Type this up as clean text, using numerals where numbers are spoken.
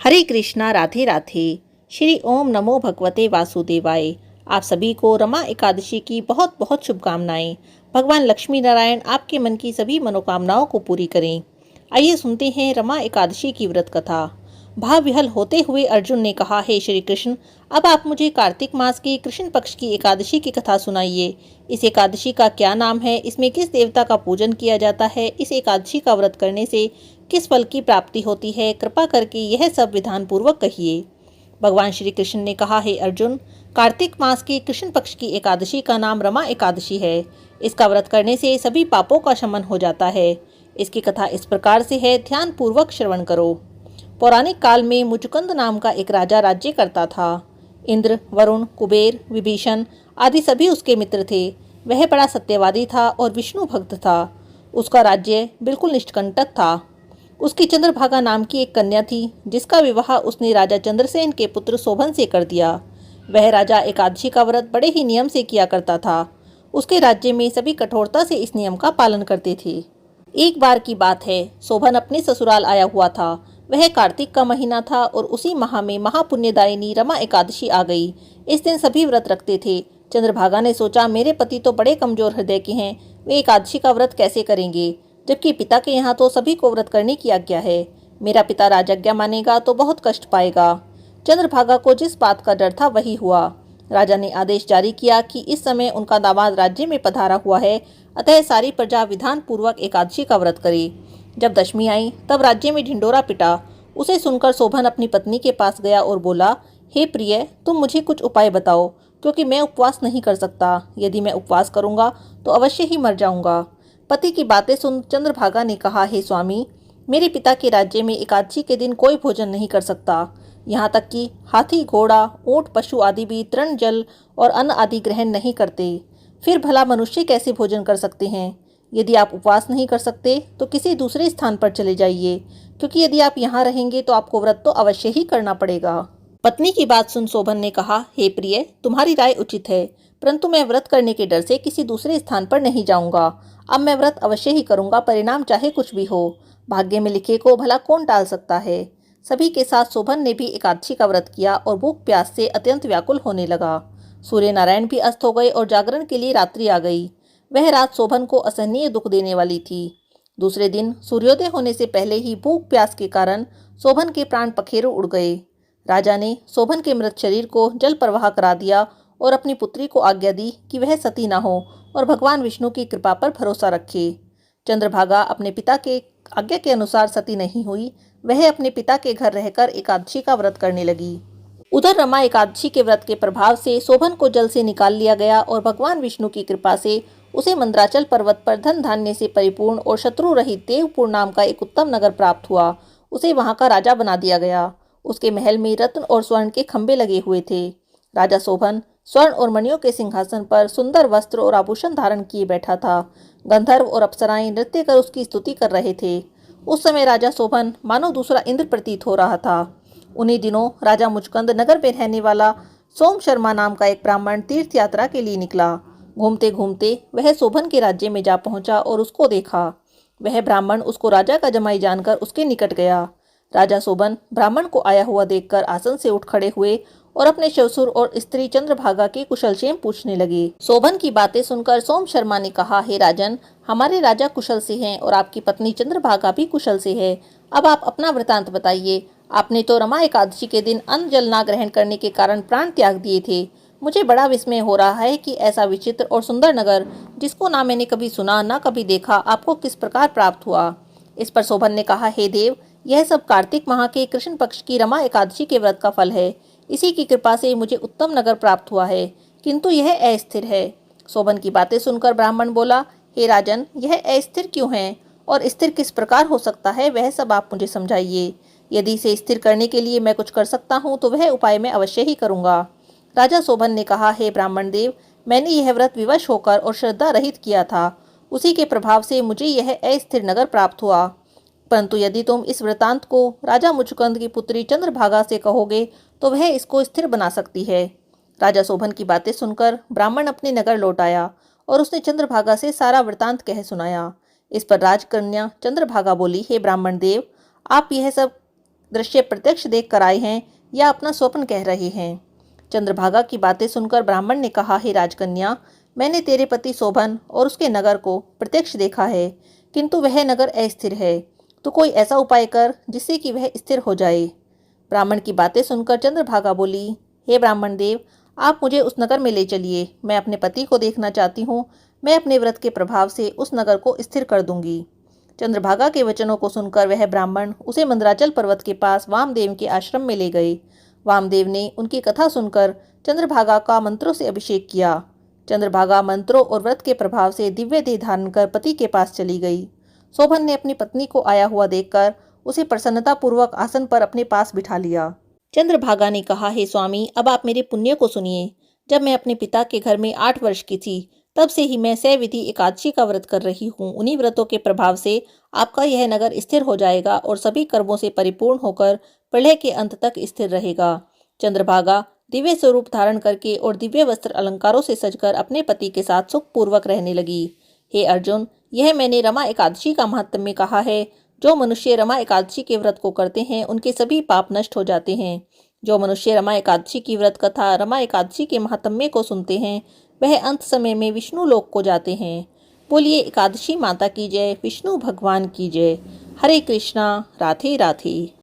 हरे कृष्णा राधे राधे। श्री ओम नमो भगवते वासुदेवाय। आप सभी को रमा एकादशी की बहुत बहुत शुभकामनाएं। भगवान लक्ष्मी नारायण आपके मन की सभी मनोकामनाओं को पूरी करें। आइए सुनते हैं रमा एकादशी की व्रत कथा। भाव विहल होते हुए अर्जुन ने कहा, हे श्री कृष्ण, अब आप मुझे कार्तिक मास की कृष्ण पक्ष की एकादशी की कथा सुनाइए। इस एकादशी का क्या नाम है, इसमें किस देवता का पूजन किया जाता है, इस एकादशी का व्रत करने से किस फल की प्राप्ति होती है, कृपा करके यह सब विधान पूर्वक कहिए। भगवान श्री कृष्ण ने कहा, हे अर्जुन, कार्तिक मास की कृष्ण पक्ष की एकादशी का नाम रमा एकादशी है। इसका व्रत करने से सभी पापों का शमन हो जाता है। इसकी कथा इस प्रकार से है, ध्यान पूर्वक श्रवण करो। पौराणिक काल में मुचुकुंद नाम का एक राजा राज्य करता था। इंद्र, वरुण, कुबेर, विभीषण आदि सभी उसके मित्र थे। वह बड़ा सत्यवादी था और विष्णु भक्त था। उसका राज्य बिल्कुल निष्कंटक था। उसकी चंद्रभागा नाम की एक कन्या थी, जिसका विवाह उसने राजा चंद्रसेन के पुत्र शोभन से कर दिया। वह राजा एकादशी का व्रत बड़े ही नियम से किया करता था। उसके राज्य में सभी कठोरता से इस नियम का पालन करते थे। एक बार की बात है, शोभन अपने ससुराल आया हुआ था। वह कार्तिक का महीना था और उसी माह में महापुण्यदायिनी रमा एकादशी आ गई। इस दिन सभी व्रत रखते थे। चंद्रभागा ने सोचा, मेरे पति तो बड़े कमजोर हृदय के हैं, वे एकादशी का व्रत कैसे करेंगे, जबकि पिता के यहाँ तो सभी को व्रत करने की आज्ञा है। मेरा पिता राजज्ञा मानेगा तो बहुत कष्ट पाएगा। चंद्रभागा को जिस बात का डर था वही हुआ। राजा ने आदेश जारी किया कि इस समय उनका दामाद राज्य में पधारा हुआ है, अतः सारी प्रजा विधान पूर्वक एकादशी का व्रत करे। जब दशमी आई तब राज्य में ढिंडोरा पिटा। उसे सुनकर शोभन अपनी पत्नी के पास गया और बोला, हे प्रिय, तुम मुझे कुछ उपाय बताओ, क्योंकि मैं उपवास नहीं कर सकता। यदि मैं उपवास करूंगा तो अवश्य ही मर जाऊंगा। पति की बातें सुन चंद्रभागा ने कहा, हे स्वामी, मेरे पिता के राज्य में एकादशी के दिन कोई भोजन नहीं कर सकता। यहाँ तक कि हाथी, घोड़ा, ऊंट, पशु आदि भी तृण, जल और अन्न आदि ग्रहण नहीं करते। फिर भला मनुष्य कैसे भोजन कर सकते हैं। यदि आप उपवास नहीं कर सकते तो किसी दूसरे स्थान पर चले जाइए, क्योंकि यदि आप यहाँ रहेंगे तो आपको व्रत तो अवश्य ही करना पड़ेगा। पत्नी की बात सुन शोभन ने कहा, हे प्रिय, तुम्हारी राय उचित है, परंतु मैं व्रत करने के डर से किसी दूसरे स्थान पर नहीं जाऊंगा। अब मैं व्रत अवश्य ही करूंगा, परिणाम चाहे कुछ भी हो। भाग्य में लिखे को भला कौन टाल सकता है। सभी के साथ शोभन ने भी एकादशी का व्रत किया और भूख प्यास से अत्यंत व्याकुल होने लगा। सूर्य नारायण भी अस्त हो गए और जागरण के लिए रात्रि आ गई। वह रात शोभन को असहनीय दुख देने वाली थी। दूसरे दिन सूर्योदय होने से पहले ही भूख प्यास के कारण शोभन के प्राण पखेरु उड़ गए। राजा ने शोभन के मृत शरीर को जल प्रवाह करा दिया और अपनी पुत्री को आज्ञा दी कि वह सती न हो और भगवान विष्णु की कृपा पर भरोसा रखे। चंद्रभागा अपने पिता के आज्ञा के अनुसार सती नहीं हुई। वह अपने पिता के घर रहकर एकादशी का व्रत करने लगी। उधर रमा एकादशी के व्रत के प्रभाव से शोभन को जल से निकाल लिया गया और भगवान विष्णु की कृपा से उसे मंद्राचल पर्वत पर धन धान्य से परिपूर्ण और शत्रु रहित देवपुर नाम का एक उत्तम नगर प्राप्त हुआ। उसे वहां का राजा बना दिया गया। उसके महल में रत्न और स्वर्ण के खंभे लगे हुए थे। राजा शोभन स्वर्ण और मणियों के सिंहासन पर सुंदर वस्त्र और आभूषण धारण किए बैठा था। गंधर्व और अप्सराएं नृत्य कर उसकी स्तुति कर रहे थे। उस समय राजा शोभन मानो दूसरा इंद्र प्रतीत हो रहा था। उन्हीं दिनों राजा मुचकुंद नगर में रहने वाला सोम शर्मा नाम का एक ब्राह्मण तीर्थ यात्रा के लिए निकला। घूमते घूमते वह शोभन के राज्य में जा पहुंचा और उसको देखा। वह ब्राह्मण उसको राजा का जमाई जानकर उसके निकट गया। राजा शोभन ब्राह्मण को आया हुआ देखकर आसन से उठ खड़े हुए और अपने ससुर और स्त्री चंद्रभागा के कुशलक्षेम पूछने लगे। शोभन की बातें सुनकर सोम शर्मा ने कहा, हे राजन, हमारे राजा कुशल से हैं और आपकी पत्नी चंद्रभागा भी कुशल से है। अब आप अपना वृतांत बताइए। आपने तो रमा एकादशी के दिन अन्न जल ना ग्रहण करने के कारण प्राण त्याग दिए थे। मुझे बड़ा विस्मय हो रहा है कि ऐसा विचित्र और सुंदर नगर, जिसको ना मैंने कभी सुना ना कभी देखा, आपको किस प्रकार प्राप्त हुआ। इस पर शोभन ने कहा, हे देव, यह सब कार्तिक माह के कृष्ण पक्ष की रमा एकादशी के व्रत का फल है। इसी की कृपा से मुझे उत्तम नगर प्राप्त हुआ है, किंतु यह अस्थिर है। शोभन की बातें सुनकर ब्राह्मण बोला, हे राजन, यह अस्थिर क्यों है और स्थिर किस प्रकार हो सकता है, वह सब आप मुझे समझाइए। यदि इसे स्थिर करने के लिए मैं कुछ कर सकता हूँ तो वह उपाय मैं अवश्य ही करूँगा। राजा शोभन ने कहा, हे ब्राह्मण देव, मैंने यह व्रत विवश होकर और श्रद्धा रहित किया था। उसी के प्रभाव से मुझे यह अस्थिर नगर प्राप्त हुआ। परंतु यदि तुम इस वृतांत को राजा मुचकुंद की पुत्री चंद्रभागा से कहोगे तो वह इसको स्थिर बना सकती है। राजा शोभन की बातें सुनकर ब्राह्मण अपने नगर लौट आया और उसने चंद्रभागा से सारा वृतांत कह सुनाया। इस पर राजकन्या चंद्रभागा बोली, हे ब्राह्मण देव, आप यह सब दृश्य प्रत्यक्ष देख कर आए हैं या अपना स्वप्न कह रहे हैं? चंद्रभागा की बातें सुनकर ब्राह्मण ने कहा, हे राजकन्या, मैंने तेरे पति शोभन और उसके नगर को प्रत्यक्ष देखा है, किंतु वह नगर अस्थिर है। तो कोई ऐसा उपाय कर जिससे कि वह स्थिर हो जाए। ब्राह्मण की बातें सुनकर चंद्रभागा बोली, हे ब्राह्मण देव, आप मुझे उस नगर में ले चलिए। मैं अपने पति को देखना चाहती हूँ। मैं अपने व्रत के प्रभाव से उस नगर को स्थिर कर दूंगी। चंद्रभागा के वचनों को सुनकर वह ब्राह्मण उसे मंदराचल पर्वत के पास वामदेव के आश्रम में ले गए। वामदेव ने उनकी कथा सुनकर चंद्रभागा का मंत्रों से अभिषेक किया। चंद्रभागा मंत्रों और व्रत के प्रभाव से दिव्य देह धारण कर पति के पास चली गई। शोभन ने अपनी पत्नी को आया हुआ देखकर उसे प्रसन्नतापूर्वक आसन पर अपने पास बिठा लिया। चंद्रभागा ने कहा, हे स्वामी, अब आप मेरे पुण्य को सुनिए। जब मैं अपने पिता के घर में 8 वर्ष की थी, तब से ही मैं सविधि एकादशी का व्रत कर रही हूँ। उन्हीं व्रतों के प्रभाव से आपका यह नगर स्थिर हो जाएगा और सभी कर्मों से परिपूर्ण होकर प्रलय के अंत तक स्थिर रहेगा। चंद्रभागा दिव्य स्वरूप धारण करके और दिव्य वस्त्र अलंकारों से सजकर अपने पति के साथ सुखपूर्वक रहने लगी। हे अर्जुन, यह मैंने रमा एकादशी का महात्म्य कहा है। जो मनुष्य रमा एकादशी के व्रत को करते हैं, उनके सभी पाप नष्ट हो जाते हैं। जो मनुष्य रमा एकादशी की व्रत कथा, रमा एकादशी के महात्म्य को सुनते हैं, वह अंत समय में विष्णु लोक को जाते हैं। बोलिए एकादशी माता की जय, विष्णु भगवान की जय। हरे कृष्णा, राधे राधे।